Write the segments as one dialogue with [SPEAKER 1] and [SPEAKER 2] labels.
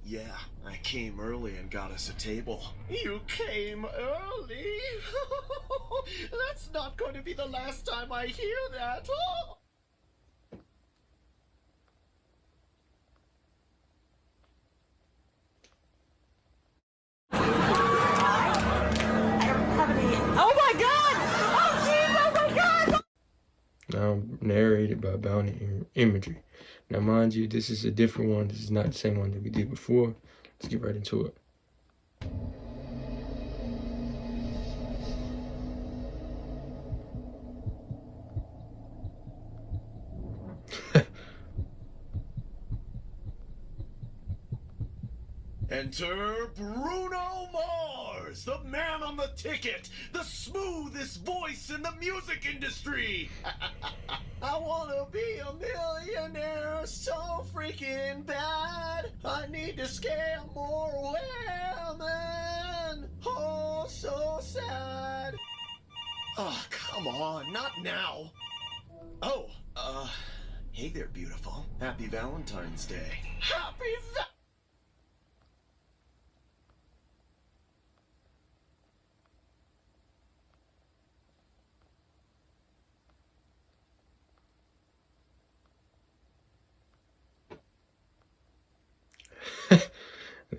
[SPEAKER 1] Yeah, I came early and got us a table.
[SPEAKER 2] You came early? That's not going to be the last time I hear that. Oh.
[SPEAKER 3] Oh my god! Oh jeez, oh my god!
[SPEAKER 4] Now narrated by Bounty Imagery. Now mind you, this is a different one. This is not the same one that we did before. Let's get right into it.
[SPEAKER 1] Enter Bruno Mars, the man on the ticket, the smoothest voice in the music industry.
[SPEAKER 2] I wanna be a millionaire so freaking bad. I need to scare more women. Oh, so sad.
[SPEAKER 1] Oh, come on, not now. Oh, hey there, beautiful. Happy Valentine's Day.
[SPEAKER 2] Happy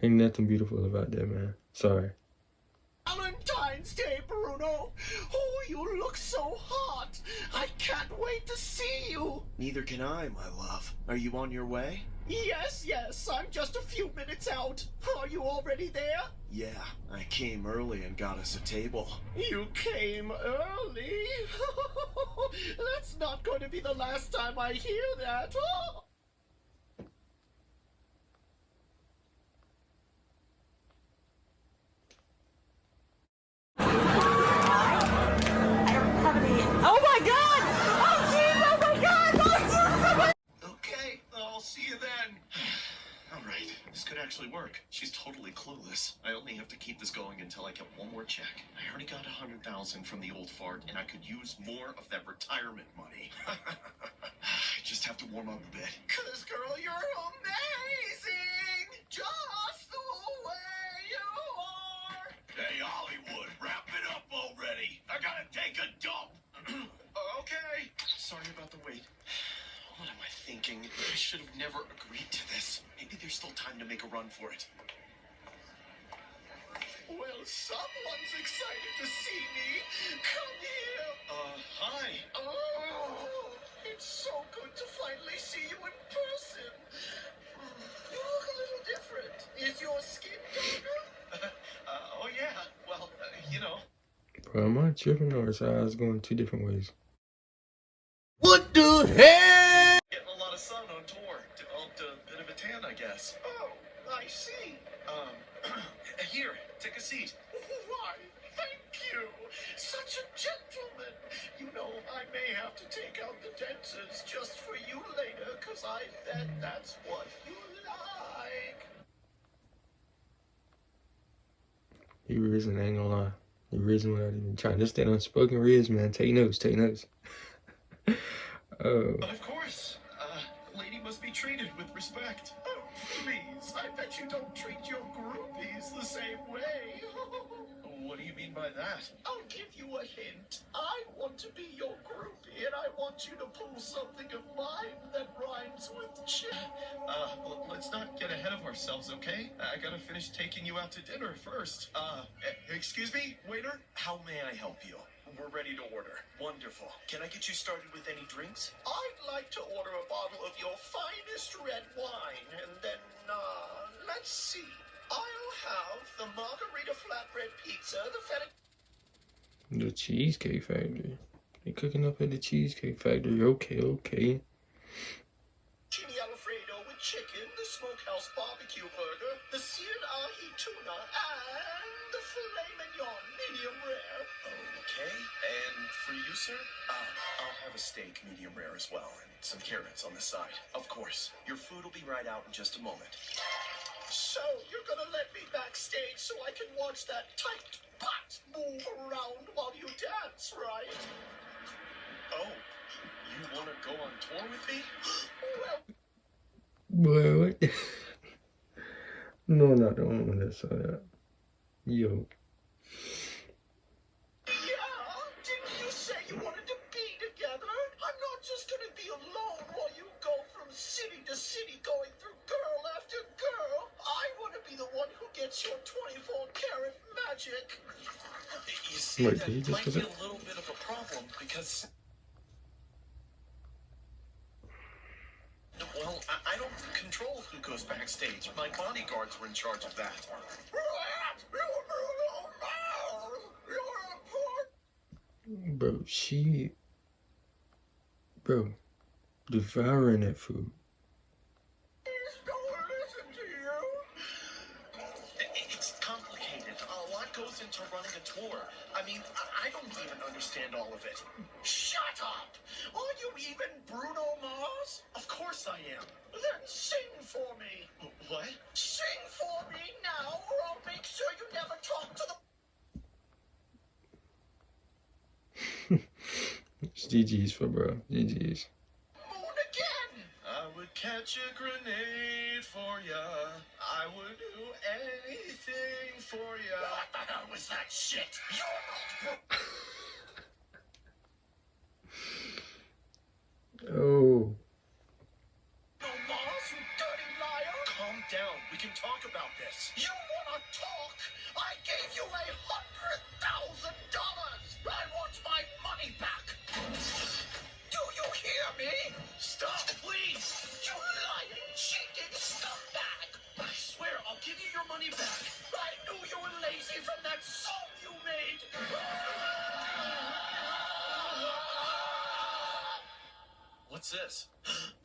[SPEAKER 4] Ain't nothing beautiful about that, man. Sorry.
[SPEAKER 2] Valentine's Day, Bruno. Oh, you look so hot. I can't wait to see you.
[SPEAKER 1] Neither can I, my love. Are you on your way?
[SPEAKER 2] Yes, I'm just a few minutes out. Are you already there?
[SPEAKER 1] Yeah, I came early and got us a table.
[SPEAKER 2] You came early? That's not going to be the last time I hear that. Oh.
[SPEAKER 3] Oh my god! Oh jeez, oh my god! Oh jeez, oh my...
[SPEAKER 1] Okay, I'll see you then. Alright, this could actually work. She's totally clueless. I only have to keep this going until I get one more check. I already got 100,000 from the old fart, and I could use more of that retirement money. I just have to warm up a bit.
[SPEAKER 2] 'Cause girl, you're amazing! Just the way you are!
[SPEAKER 1] Hey, Hollywood, wrap it up already. I gotta take a dump. Okay. Sorry about the wait. What am I thinking? I should have never agreed to this. Maybe there's still time to make a run for it.
[SPEAKER 2] Well, someone's excited to see me. Come here.
[SPEAKER 1] Hi.
[SPEAKER 2] Oh, it's so good to finally see you in person. You look a little different. Is your skin darker?
[SPEAKER 1] Oh yeah. Well, you know.
[SPEAKER 4] Bro, am I tripping or is our eyes going two different ways?
[SPEAKER 1] What the hell? Getting a lot of sun on tour. Developed a bit of a tan, I guess.
[SPEAKER 2] Oh, I see.
[SPEAKER 1] Here, take a seat.
[SPEAKER 2] Why, thank you. Such a gentleman. You know, I may have to take out the dentures just for you later, 'cause I bet that's what you like.
[SPEAKER 4] He risen, I ain't gonna lie. He risen without even trying. Just that unspoken riz, man. Take notes, take notes. Oh.
[SPEAKER 1] But of course, lady must be treated with respect.
[SPEAKER 2] Oh, please, I bet you don't treat your groupies the same way.
[SPEAKER 1] What do you mean by that?
[SPEAKER 2] I'll give you a hint. I want to be your groupie, and I want you to pull something of mine that rhymes with chick.
[SPEAKER 1] Let's not get ahead of ourselves, okay? I gotta finish taking you out to dinner first. Excuse me, waiter? How may I help you? We're ready to order. Wonderful. Can I get you started with any drinks?
[SPEAKER 2] I'd like to order a bottle of your finest red wine, and then, let's see. I'll have the margarita flatbread pizza, the feta...
[SPEAKER 4] The Cheesecake Factory. They cooking up at the Cheesecake Factory. Okay.
[SPEAKER 2] Chili Alfredo with chicken, the smokehouse barbecue burger, the seared ahi tuna, and the filet mignon, medium rare.
[SPEAKER 1] Okay. And for you, sir? I'll have a steak, medium rare as well, and some carrots on the side. Of course. Your food will be right out in just a moment.
[SPEAKER 2] So, you're gonna let me backstage so I can watch that tight butt move around while you dance, right?
[SPEAKER 1] Oh, you wanna go on tour with me?
[SPEAKER 2] Well...
[SPEAKER 4] Boy, what? No, I'm not the only one that saw that. Yo.
[SPEAKER 2] Yeah? Didn't you say you wanted to be together? I'm not just gonna be alone while you go from city to city going through girl after girl. I want to be the one who gets your 24-karat magic.
[SPEAKER 1] You see,
[SPEAKER 4] Wait,
[SPEAKER 1] that
[SPEAKER 4] did he just
[SPEAKER 1] might
[SPEAKER 4] say
[SPEAKER 1] be
[SPEAKER 4] that?
[SPEAKER 1] a little bit of a problem because, well, I don't control who goes backstage. My bodyguards were in charge of that.
[SPEAKER 4] Bro, bro, devouring that food.
[SPEAKER 1] It's complicated. A lot goes into running a tour. I mean, I don't even understand all of it.
[SPEAKER 2] Shut up! Are you even Bruno Mars?
[SPEAKER 1] Of course I am.
[SPEAKER 2] Then sing for me.
[SPEAKER 1] What?
[SPEAKER 2] Sing for me now, or I'll make sure you never talk to the...
[SPEAKER 4] It's GG's for bro. GG's.
[SPEAKER 2] moon again.
[SPEAKER 1] I would catch a grenade for ya. I would do anything for ya.
[SPEAKER 2] What the hell was that shit? You're not
[SPEAKER 4] Oh.
[SPEAKER 2] Bruno Mars, you dirty liar.
[SPEAKER 1] Calm down. We can talk about this.
[SPEAKER 2] You wanna talk? I gave you $100,000. I want my money back. Do you hear me?
[SPEAKER 1] Stop, please.
[SPEAKER 2] You lying, cheating scumbag.
[SPEAKER 1] I swear, I'll give you your money back.
[SPEAKER 2] I knew you were lazy from that song you made.
[SPEAKER 1] What's this?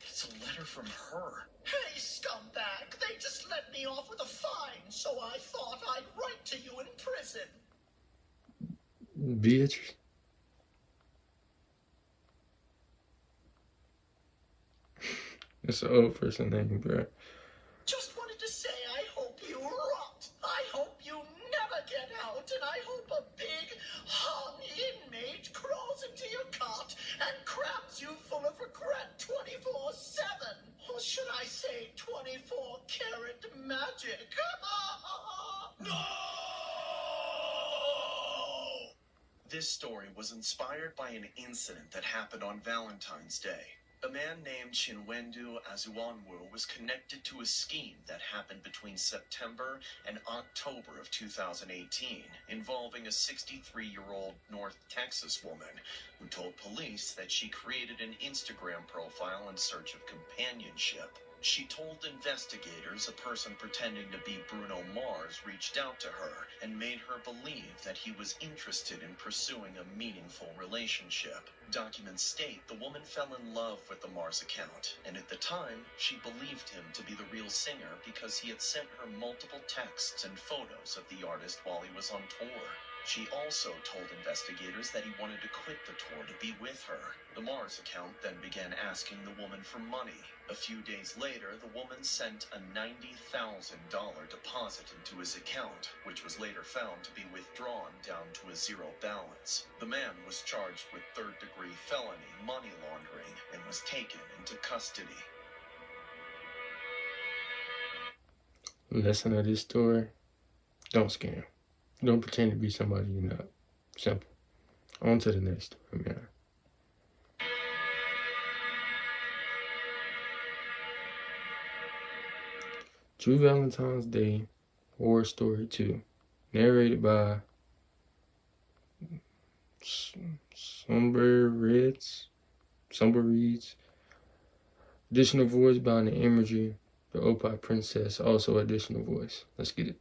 [SPEAKER 1] It's a letter from her.
[SPEAKER 2] Hey, scumbag, they just let me off with a fine, so I thought I'd write to you in prison.
[SPEAKER 4] Beatrice. It's an old person name, bro.
[SPEAKER 2] Just wanted to say I hope you rot. I hope you never get out, and I hope a big, hung inmate crawls into your cot and crabs you full of regret 24/7. Or should I say 24-karat magic?
[SPEAKER 1] No! This story was inspired by an incident that happened on Valentine's Day. A man named Chinwendu Azuanwu was connected to a scheme that happened between September and October of 2018, involving a 63-year-old North Texas woman who told police that she created an Instagram profile in search of companionship. She told investigators a person pretending to be Bruno Mars reached out to her and made her believe that he was interested in pursuing a meaningful relationship. Documents state the woman fell in love with the Mars account, and at the time, she believed him to be the real singer because he had sent her multiple texts and photos of the artist while he was on tour. She also told investigators that he wanted to quit the tour to be with her. The Mars account then began asking the woman for money. A few days later, the woman sent a $90,000 deposit into his account, which was later found to be withdrawn down to a zero balance. The man was charged with third-degree felony money laundering and was taken into custody.
[SPEAKER 4] Lesson of this story: don't scam. Don't pretend to be somebody you're not. Simple. On to the next story, man. True Valentine's Day Horror Story 2. Narrated by Somber Reads. Additional voice by the imagery. The Opie Princess, also additional voice. Let's get it.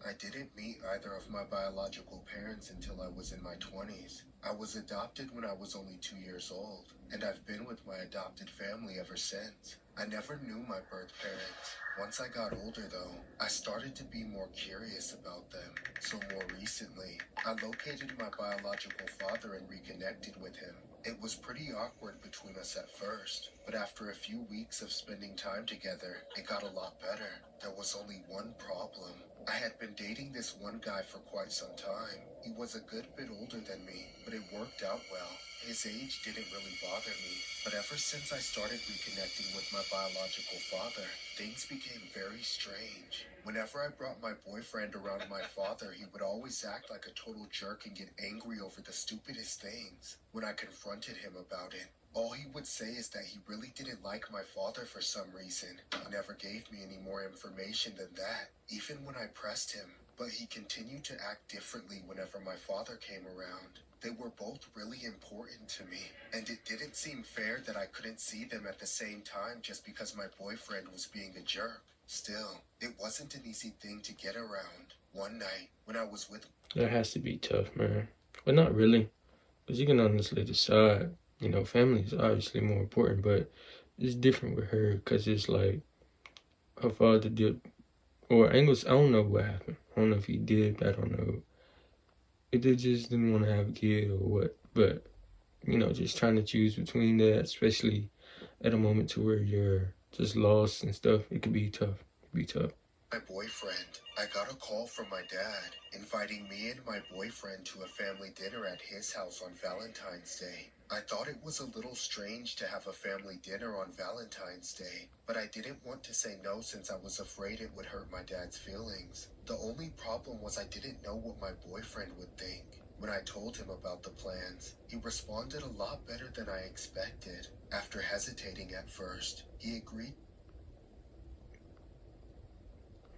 [SPEAKER 5] I didn't meet either of my biological parents until I was in my 20s. I was adopted when I was only 2 years old, and I've been with my adopted family ever since. I never knew my birth parents. Once I got older, though, I started to be more curious about them. So more recently, I located my biological father and reconnected with him. It was pretty awkward between us at first, but after a few weeks of spending time together, it got a lot better. There was only one problem. I had been dating this one guy for quite some time. He was a good bit older than me, but it worked out well. His age didn't really bother me, but ever since I started reconnecting with my biological father, things became very strange. Whenever I brought my boyfriend around my father, he would always act like a total jerk and get angry over the stupidest things. When I confronted him about it, all he would say is that he really didn't like my father for some reason. He never gave me any more information than that, even when I pressed him. But he continued to act differently whenever my father came around. They were both really important to me, and it didn't seem fair that I couldn't see them at the same time just because my boyfriend was being a jerk. Still, it wasn't an easy thing to get around. One night, when I was with...
[SPEAKER 4] That has to be tough, man. But not really, because you can honestly decide. You know, family is obviously more important, but it's different with her because it's like her father did, or I don't know what happened. I don't know if he did, I don't know. If they just didn't want to have a kid or what, but, you know, just trying to choose between that, especially at a moment to where you're just lost and stuff, it could be tough.
[SPEAKER 5] My boyfriend, I got a call from my dad inviting me and my boyfriend to a family dinner at his house on Valentine's Day. I thought it was a little strange to have a family dinner on Valentine's Day, but I didn't want to say no since I was afraid it would hurt my dad's feelings. The only problem was I didn't know what my boyfriend would think. When I told him about the plans, he responded a lot better than I expected. After hesitating at first, he agreed.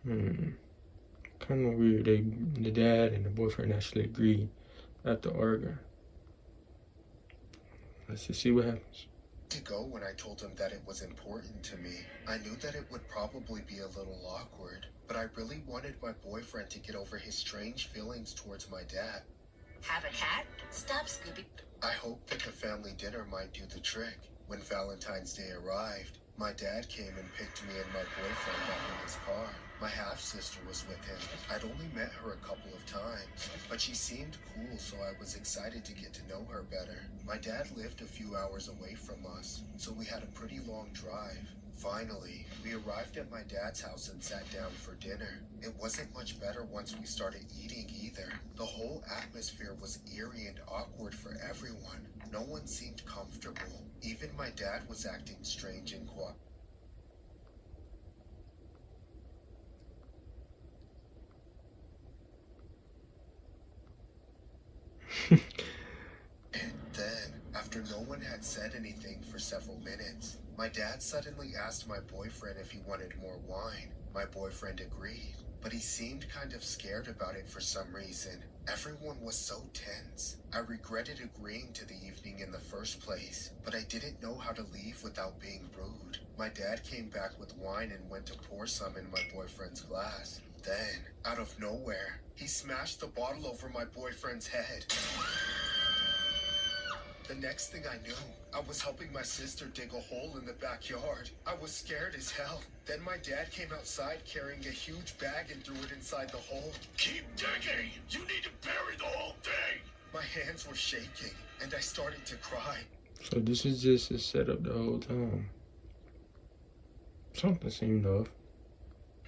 [SPEAKER 4] Kind of weird. The dad and the boyfriend actually agreed after arguing. Let's just see what happens.
[SPEAKER 5] To go when I told him that it was important to me. I knew that it would probably be a little awkward, but I really wanted my boyfriend to get over his strange feelings towards my dad.
[SPEAKER 3] Have a cat? Stop, Scooby.
[SPEAKER 5] I hoped that the family dinner might do the trick. When Valentine's Day arrived, my dad came and picked me and my boyfriend up in his car. My half-sister was with him. I'd only met her a couple of times, but she seemed cool, so I was excited to get to know her better. My dad lived a few hours away from us, so we had a pretty long drive. Finally, we arrived at my dad's house and sat down for dinner. It wasn't much better once we started eating either. The whole atmosphere was eerie and awkward for everyone. No one seemed comfortable. Even my dad was acting strange and quiet. And then, after no one had said anything for several minutes, my dad suddenly asked my boyfriend if he wanted more wine. My boyfriend agreed, but he seemed kind of scared about it for some reason. Everyone was so tense. I regretted agreeing to the evening in the first place, but I didn't know how to leave without being rude. My dad came back with wine and went to pour some in my boyfriend's glass. Then, out of nowhere, he smashed the bottle over my boyfriend's head. The next thing I knew, I was helping my sister dig a hole in the backyard. I was scared as hell. Then my dad came outside carrying a huge bag and threw it inside the hole.
[SPEAKER 2] Keep digging! You need to bury the whole thing!
[SPEAKER 5] My hands were shaking, and I started to cry.
[SPEAKER 4] So this is just a setup the whole time. Something seemed off.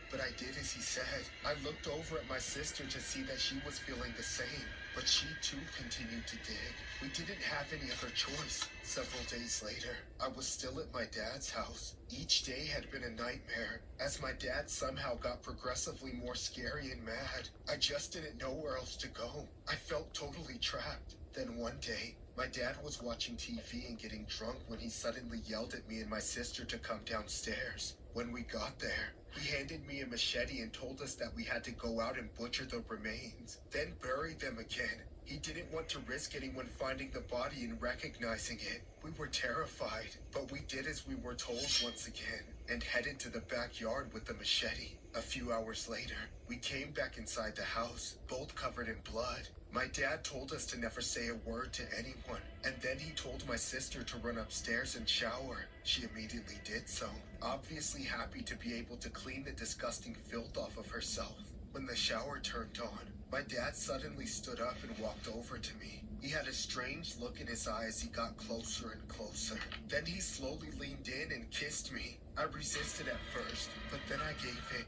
[SPEAKER 5] But I did as he said. I looked over at my sister to see that she was feeling the same, but she too continued to dig. We didn't have any other choice. Several days later, I was still at my dad's house. Each day had been a nightmare, as my dad somehow got progressively more scary and mad. I just didn't know where else to go. I felt totally trapped. Then one day, my dad was watching TV and getting drunk when he suddenly yelled at me and my sister to come downstairs. When we got there, he handed me a machete and told us that we had to go out and butcher the remains, then bury them again. He didn't want to risk anyone finding the body and recognizing it. We were terrified, but we did as we were told once again, and headed to the backyard with the machete. A few hours later, we came back inside the house, both covered in blood. My dad told us to never say a word to anyone, and then he told my sister to run upstairs and shower. She immediately did so, obviously happy to be able to clean the disgusting filth off of herself. When the shower turned on, my dad suddenly stood up and walked over to me. He had a strange look in his eye as he got closer and closer. Then he slowly leaned in and kissed me. I resisted at first, but then I gave in.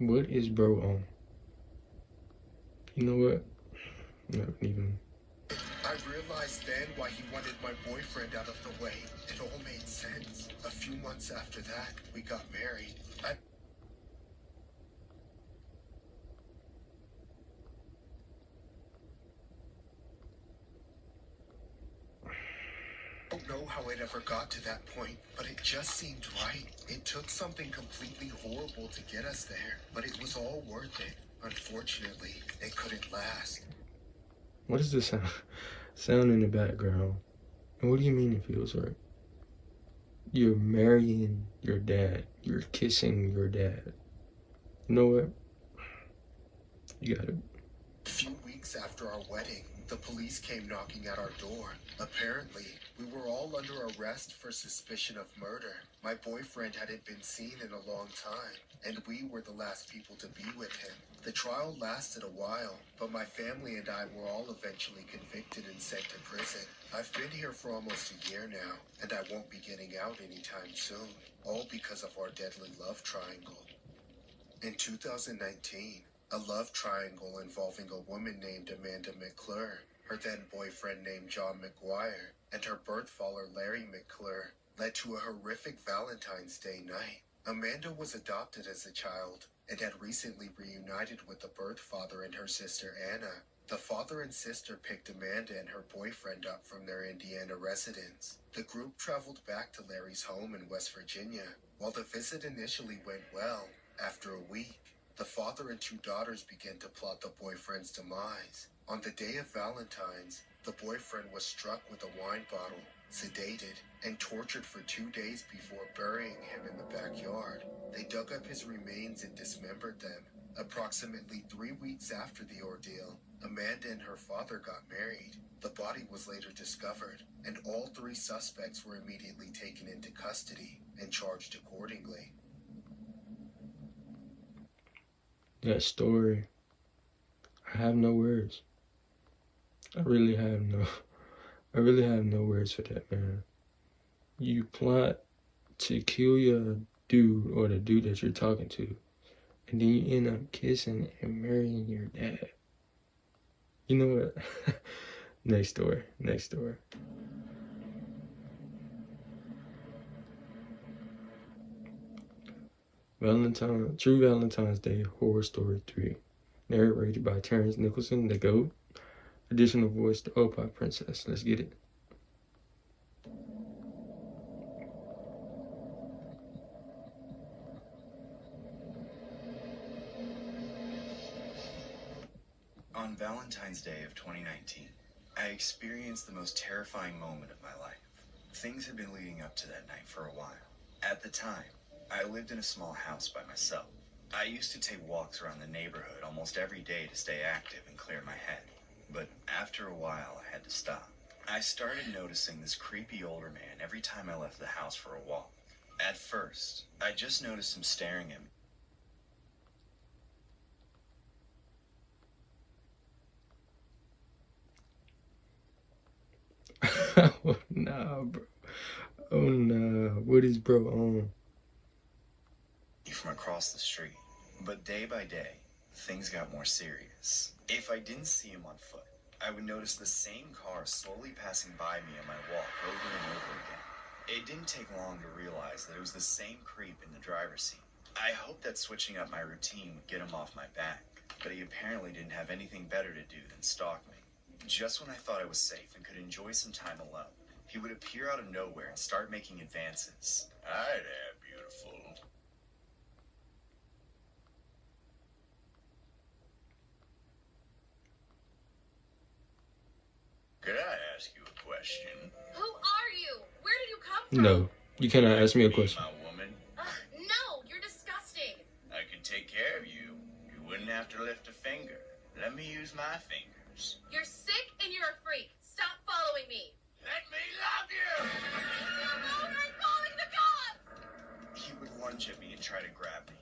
[SPEAKER 4] What is bro on? You know what? Not even.
[SPEAKER 5] I realized then why he wanted my boyfriend out of the way. It all made sense. A few months after that, we got married. I don't know how it ever got to that point, but it just seemed right. It took something completely horrible to get us there, but it was all worth it. Unfortunately, it couldn't last.
[SPEAKER 4] What is this sound in the background? And what do you mean it feels right? You're marrying your dad. You're kissing your dad. You know what? You got it.
[SPEAKER 5] A few weeks after our wedding, the police came knocking at our door. Apparently, we were all under arrest for suspicion of murder. My boyfriend hadn't been seen in a long time, and we were the last people to be with him. The trial lasted a while, but my family and I were all eventually convicted and sent to prison. I've been here for almost a year now, and I won't be getting out anytime soon, all because of our deadly love triangle. In 2019, a love triangle involving a woman named Amanda McClure, her then boyfriend named John McGuire, and her birth father Larry McClure led to a horrific Valentine's Day night. Amanda was adopted as a child and had recently reunited with the birth father and her sister Anna. The father and sister picked Amanda and her boyfriend up from their Indiana residence. The group traveled back to Larry's home in West Virginia. While the visit initially went well, after a week, the father and two daughters began to plot the boyfriend's demise. On the day of Valentine's, the boyfriend was struck with a wine bottle, sedated, and tortured for 2 days before burying him in the backyard. They dug up his remains and dismembered them. Approximately 3 weeks after the ordeal, Amanda and her father got married. The body was later discovered, and all 3 suspects were immediately taken into custody and charged accordingly.
[SPEAKER 4] That story, I have no words. I really have no words for that, man. You plot to kill your dude or the dude that you're talking to, and then you end up kissing and marrying your dad. You know what? Next story. True Valentine's Day Horror Story 3. Narrated by Terrence Nicholson, the GOAT. Additional voice to Opie Princess. Let's get it.
[SPEAKER 6] On Valentine's Day of 2019, I experienced the most terrifying moment of my life. Things had been leading up to that night for a while. At the time, I lived in a small house by myself. I used to take walks around the neighborhood almost every day to stay active and clear my head. But after a while, I had to stop. I started noticing this creepy older man every time I left the house for a walk. At first, I just noticed him staring at me.
[SPEAKER 4] Oh, nah, bro. Oh, nah. What is bro on?
[SPEAKER 6] From across the street. But day by day, things got more serious. If I didn't see him on foot, I would notice the same car slowly passing by me on my walk over and over again. It didn't take long to realize that it was the same creep in the driver's seat. I hoped that switching up my routine would get him off my back, but he apparently didn't have anything better to do than stalk me. Just when I thought I was safe and could enjoy some time alone, he would appear out of nowhere and start making advances. Hi there, beautiful. Could I ask you a question?
[SPEAKER 3] Who are you? Where did you come from?
[SPEAKER 4] No, you cannot ask me a question.
[SPEAKER 6] My woman,
[SPEAKER 3] No, you're disgusting.
[SPEAKER 6] I could take care of you. You wouldn't have to lift a finger. Let me use my fingers.
[SPEAKER 3] You're sick and you're a freak. Stop following me.
[SPEAKER 6] Let me love you!
[SPEAKER 3] Oh, I'm calling the cops!
[SPEAKER 6] He would lunge at me and try to grab me.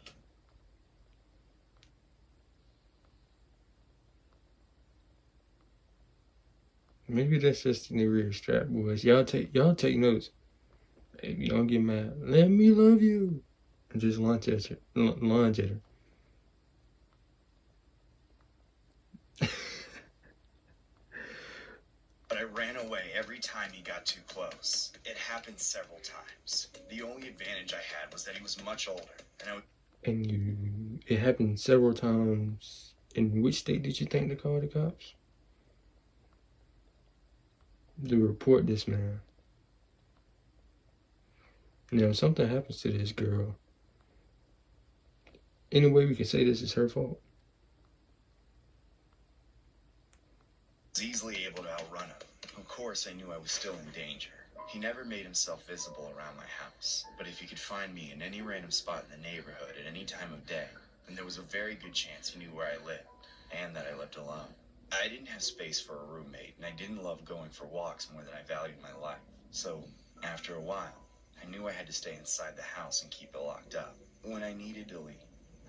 [SPEAKER 4] Maybe that's just in the rear strap, boys. Y'all take notes. If you don't get mad, let me love you. And just lunge at her.
[SPEAKER 6] away every time he got too close. It happened several times. The only advantage I had was that he was much older, and I would...
[SPEAKER 4] And it happened several times. In which state did you think to call the cops? To report this man. Now, if something happens to this girl, any way we can say this is her fault?
[SPEAKER 6] was easily able to outrun him. Of course, I knew I was still in danger. He never made himself visible around my house, but if he could find me in any random spot in the neighborhood at any time of day, then there was a very good chance he knew where I lived, and that I lived alone. I didn't have space for a roommate, and I didn't love going for walks more than I valued my life. So, after a while, I knew I had to stay inside the house and keep it locked up. When I needed to leave,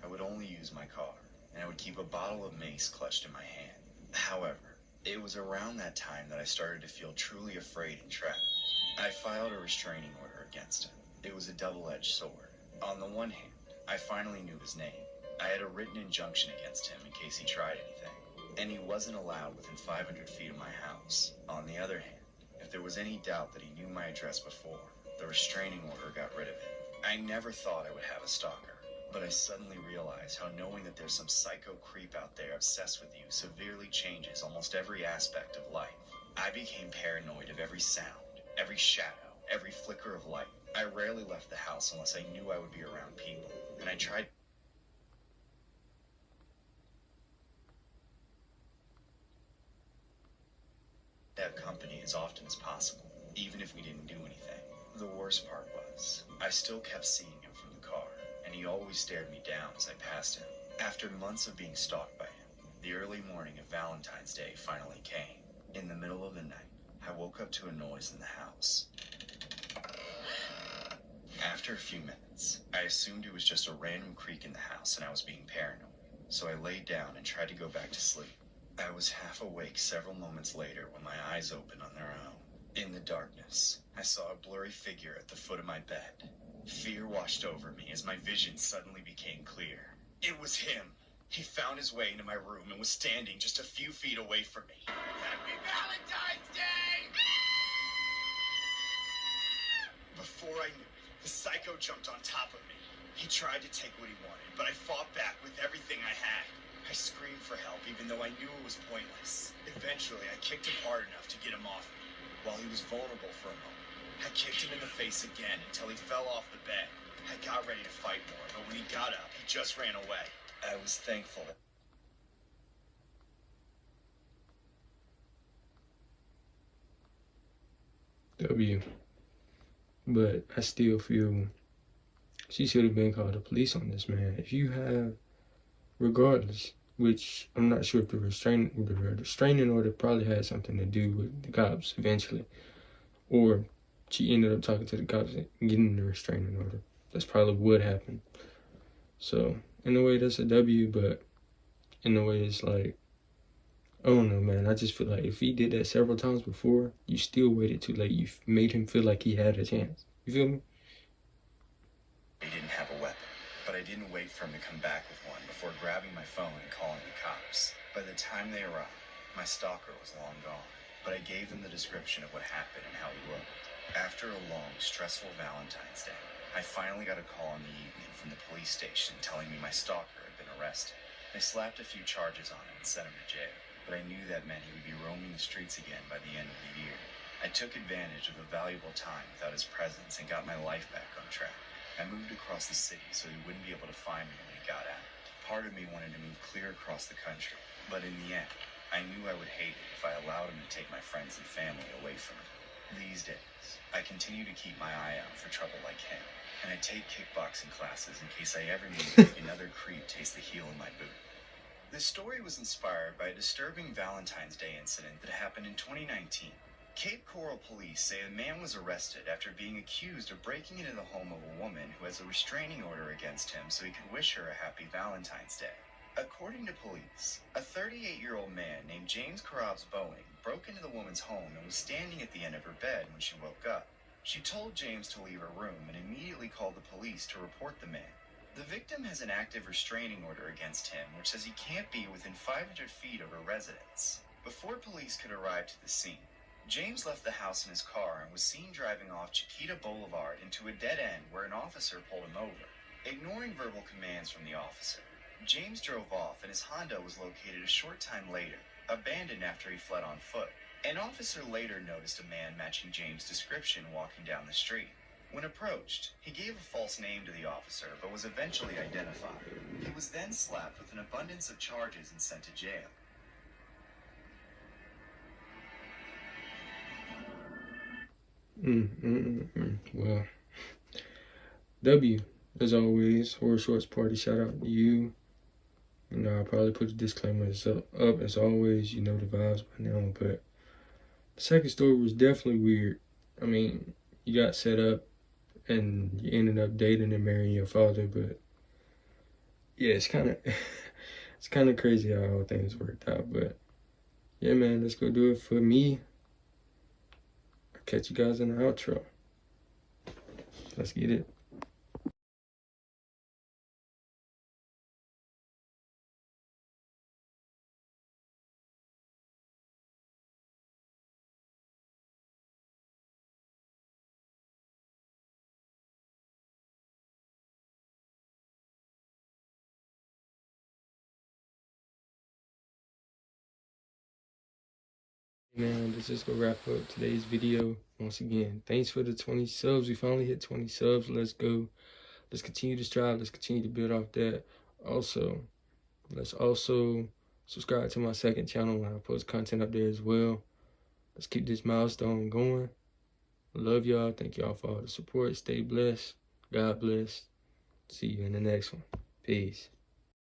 [SPEAKER 6] I would only use my car, and I would keep a bottle of mace clutched in my hand. However, it was around that time that I started to feel truly afraid and trapped. I filed a restraining order against him. It was a double-edged sword. On the one hand, I finally knew his name. I had a written injunction against him in case he tried anything, and he wasn't allowed within 500 feet of my house. On the other hand, if there was any doubt that he knew my address before, the restraining order got rid of it. I never thought I would have a stalker, but I suddenly realized how knowing that there's some psycho creep out there obsessed with you severely changes almost every aspect of life. I became paranoid of every sound, every shadow, every flicker of light. I rarely left the house unless I knew I would be around people, and I tried to have company as often as possible, even if we didn't do anything. The worst part was, I still kept seeing him from the car, and he always stared me down as I passed him. After months of being stalked by him, the early morning of Valentine's Day finally came. In the middle of the night, I woke up to a noise in the house. After a few minutes, I assumed it was just a random creak in the house and I was being paranoid, so I laid down and tried to go back to sleep. I was half awake several moments later when my eyes opened on their own. In the darkness, I saw a blurry figure at the foot of my bed. Fear washed over me as my vision suddenly became clear. It was him. He found his way into my room and was standing just a few feet away from me. Happy Valentine's Day! Before I knew it, the psycho jumped on top of me. He tried to take what he wanted, but I fought back with everything I had. I screamed for help, even though I knew it was pointless. Eventually, I kicked him hard enough to get him off me. While he was vulnerable for a moment, I kicked him in the face again until he fell off the bed. I got ready to fight more, but when he got up, he just ran away. I was thankful that
[SPEAKER 4] W. But I still feel she should have been called the police on this man. If you have, regardless, which I'm not sure if the restraining order probably had something to do with the cops eventually, or she ended up talking to the cops and getting the restraining order. That's probably what happened. So in a way, that's a W, but in a way, it's like, I don't know, man. I just feel like if he did that several times before, you still waited too late. You made him feel like he had a chance. You feel me?
[SPEAKER 6] he didn't have a weapon, but I didn't wait for him to come back with one before grabbing my phone and calling the cops. By the time they arrived, my stalker was long gone, but I gave them the description of what happened and how he looked. After a long, stressful Valentine's Day, I finally got a call in the evening from the police station telling me my stalker had been arrested. They slapped a few charges on him and sent him to jail, but I knew that meant he would be roaming the streets again by the end of the year. I took advantage of the valuable time without his presence and got my life back on track. I moved across the city so he wouldn't be able to find me when he got out. Part of me wanted to move clear across the country, but in the end, I knew I would hate it if I allowed him to take my friends and family away from me. These days, I continue to keep my eye out for trouble like him, and I take kickboxing classes in case I ever need to make another creep taste the heel of my boot. This story was inspired by a disturbing Valentine's Day incident that happened in 2019. Cape Coral police say a man was arrested after being accused of breaking into the home of a woman who has a restraining order against him so he could wish her a happy Valentine's Day. According to police, a 38-year-old man named James Carabs Boeing broke into the woman's home and was standing at the end of her bed when she woke up. She told James to leave her room and immediately called the police to report the man. The victim has an active restraining order against him, which says he can't be within 500 feet of her residence. Before police could arrive to the scene, James left the house in his car and was seen driving off Chiquita Boulevard into a dead end where an officer pulled him over. Ignoring verbal commands from the officer, James drove off and his Honda was located a short time later, abandoned after he fled on foot. An officer later noticed a man matching James' description walking down the street. When approached, he gave a false name to the officer but was eventually identified. He was then slapped with an abundance of charges and sent to jail.
[SPEAKER 4] Well, W, as always, Horror Shorts Party, shout out to you. You know, I'll probably put the disclaimers up as always, you know the vibes by now, but the second story was definitely weird. I mean, you got set up and you ended up dating and marrying your father, but yeah, it's kind of crazy how all things worked out, but yeah, man, let's go do it for me. I'll catch you guys in the outro. Let's get it. Man, let's just go wrap up today's video. Once again, thanks for the 20 subs. We finally hit 20 subs. Let's go. Let's continue to strive. Let's continue to build off that. Also, let's also subscribe to my second channel when I post content up there as well. Let's keep this milestone going. Love y'all. Thank y'all for all the support. Stay blessed. God bless. See you in the next one. Peace.